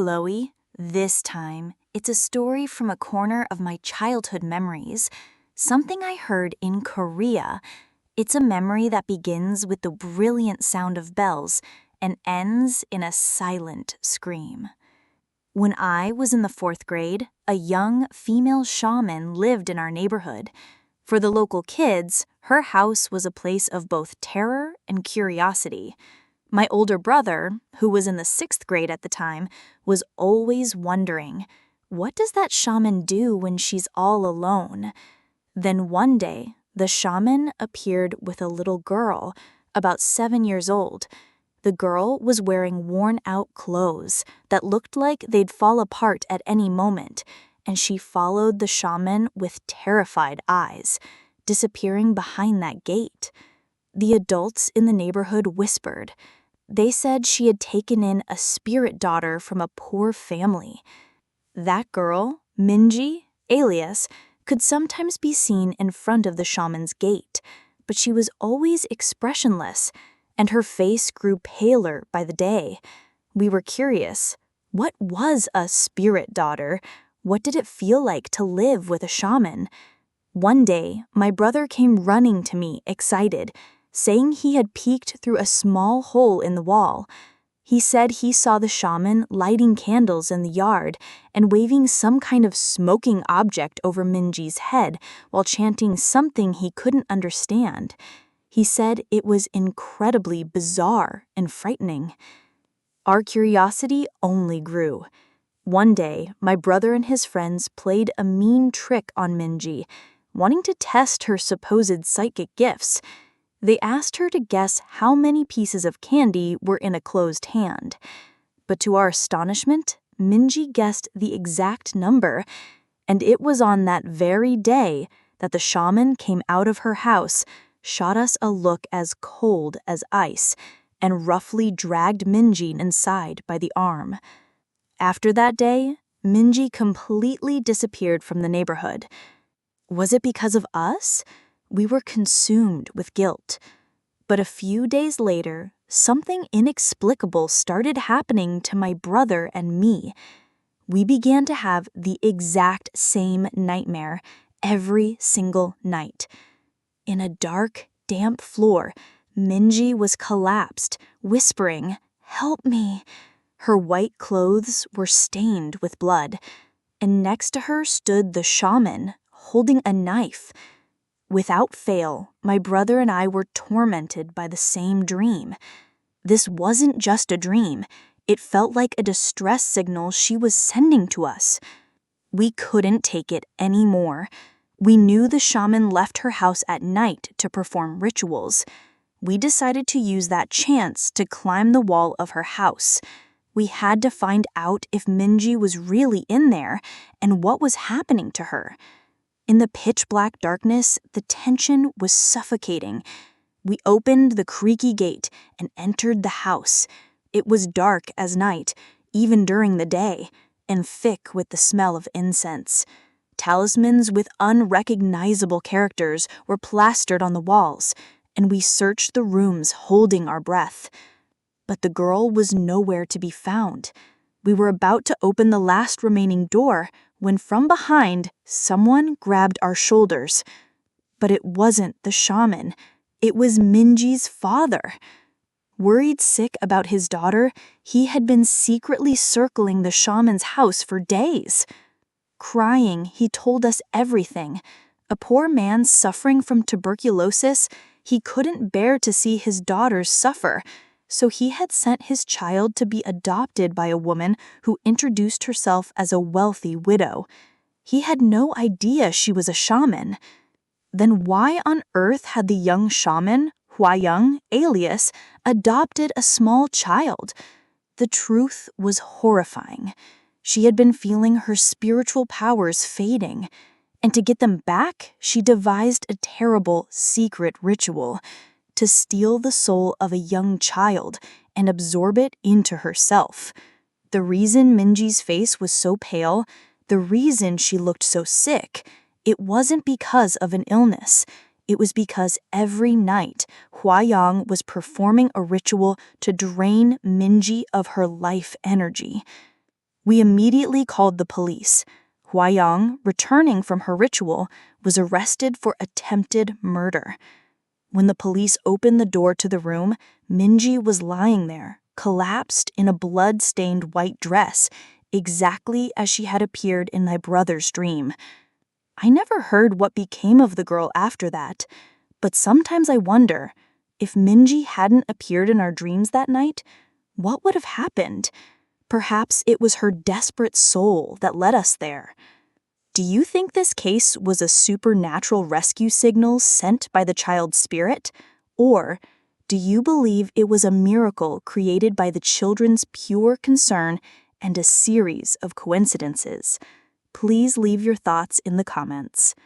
Chloe. This time, it's a story from a corner of my childhood memories, something I heard in Korea. It's a memory that begins with the brilliant sound of bells and ends in a silent scream. When I was in the 4th grade, a young female shaman lived in our neighborhood. For the local kids, her house was a place of both terror and curiosity. My older brother, who was in the 6th grade at the time, was always wondering, what does that shaman do when she's all alone? Then one day, the shaman appeared with a little girl, about 7 years old. The girl was wearing worn-out clothes that looked like they'd fall apart at any moment, and she followed the shaman with terrified eyes, disappearing behind that gate. The adults in the neighborhood whispered. They said she had taken in a spirit daughter from a poor family. That girl, Minji, alias, could sometimes be seen in front of the shaman's gate, but she was always expressionless, and her face grew paler by the day. We were curious. What was a spirit daughter? What did it feel like to live with a shaman? One day, my brother came running to me, excited, saying he had peeked through a small hole in the wall. He said he saw the shaman lighting candles in the yard and waving some kind of smoking object over Minji's head while chanting something he couldn't understand. He said it was incredibly bizarre and frightening. Our curiosity only grew. One day, my brother and his friends played a mean trick on Minji, wanting to test her supposed psychic gifts. They asked her to guess how many pieces of candy were in a closed hand. But to our astonishment, Minji guessed the exact number, and it was on that very day that the shaman came out of her house, shot us a look as cold as ice, and roughly dragged Minji inside by the arm. After that day, Minji completely disappeared from the neighborhood. Was it because of us? We were consumed with guilt. But a few days later, something inexplicable started happening to my brother and me. We began to have the exact same nightmare every single night. In a dark, damp floor, Minji was collapsed, whispering, "Help me." Her white clothes were stained with blood, and next to her stood the shaman, holding a knife. Without fail, my brother and I were tormented by the same dream. This wasn't just a dream. It felt like a distress signal she was sending to us. We couldn't take it anymore. We knew the shaman left her house at night to perform rituals. We decided to use that chance to climb the wall of her house. We had to find out if Minji was really in there and what was happening to her. In the pitch-black darkness, the tension was suffocating. We opened the creaky gate and entered the house. It was dark as night, even during the day, and thick with the smell of incense. Talismans with unrecognizable characters were plastered on the walls, and we searched the rooms holding our breath. But the girl was nowhere to be found. We were about to open the last remaining door when from behind, someone grabbed our shoulders. But it wasn't the shaman. It was Minji's father. Worried sick about his daughter, he had been secretly circling the shaman's house for days. Crying, he told us everything. A poor man suffering from tuberculosis, he couldn't bear to see his daughters suffer, so he had sent his child to be adopted by a woman who introduced herself as a wealthy widow. He had no idea she was a shaman. Then why on earth had the young shaman, Hwa-young, alias, adopted a small child? The truth was horrifying. She had been feeling her spiritual powers fading, and to get them back, she devised a terrible secret ritual to steal the soul of a young child and absorb it into herself. The reason Minji's face was so pale, the reason she looked so sick, it wasn't because of an illness. It was because every night, Hwa-young was performing a ritual to drain Minji of her life energy. We immediately called the police. Hwa-young, returning from her ritual, was arrested for attempted murder. When the police opened the door to the room, Minji was lying there, collapsed in a blood-stained white dress, exactly as she had appeared in my brother's dream. I never heard what became of the girl after that, but sometimes I wonder, if Minji hadn't appeared in our dreams that night, what would have happened? Perhaps it was her desperate soul that led us there. Do you think this case was a supernatural rescue signal sent by the child's spirit? Or do you believe it was a miracle created by the children's pure concern and a series of coincidences? Please leave your thoughts in the comments.